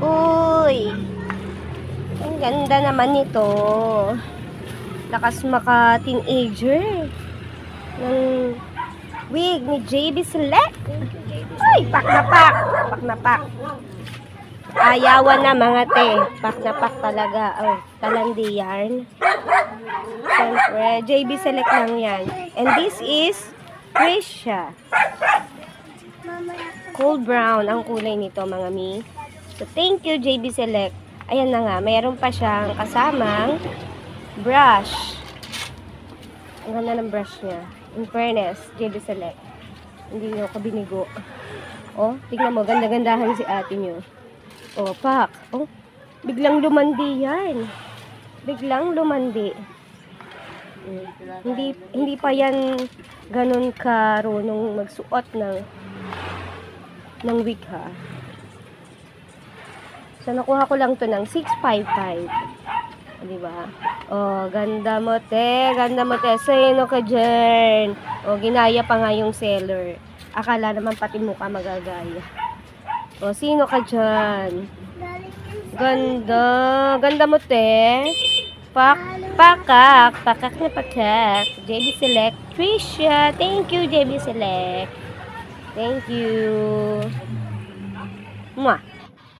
Uy! Ang ganda naman nito. Lakas maka-teenager. Ng wig ni JB Select. Ay, pak na pak. Pak na pak. Ayawan na mga te. Pak na pak talaga. Oh, talandi yarn. Siyempre, JB Select lang yan. And this is Krisha. Cool brown ang kulay nito mga mi. So, thank you JB Select. Ayan na nga, mayroon pa siyang kasamang brush. Ang ganda ng brush niya. In fairness, JB Select. Hindi nyo ako binigo. Oh, tignan mo, ganda-gandahan si ate nyo. Oh, pak. Oh, biglang lumandi yan. Biglang lumandi. Hindi pa yan ganun karunong magsuot ng wig ha. So, nakuha ko lang to ng 655. Diba? Oh, ganda mo te. Ganda mo te. Sino ka dyan? Oh, ginaya pa nga yung seller. Akala naman pati mukha magagaya. Oh, sino ka dyan? Ganda. Ganda mo te. Pakak na pakak. JB Select. Trisha. Thank you, JB Select. Thank you. Mwah.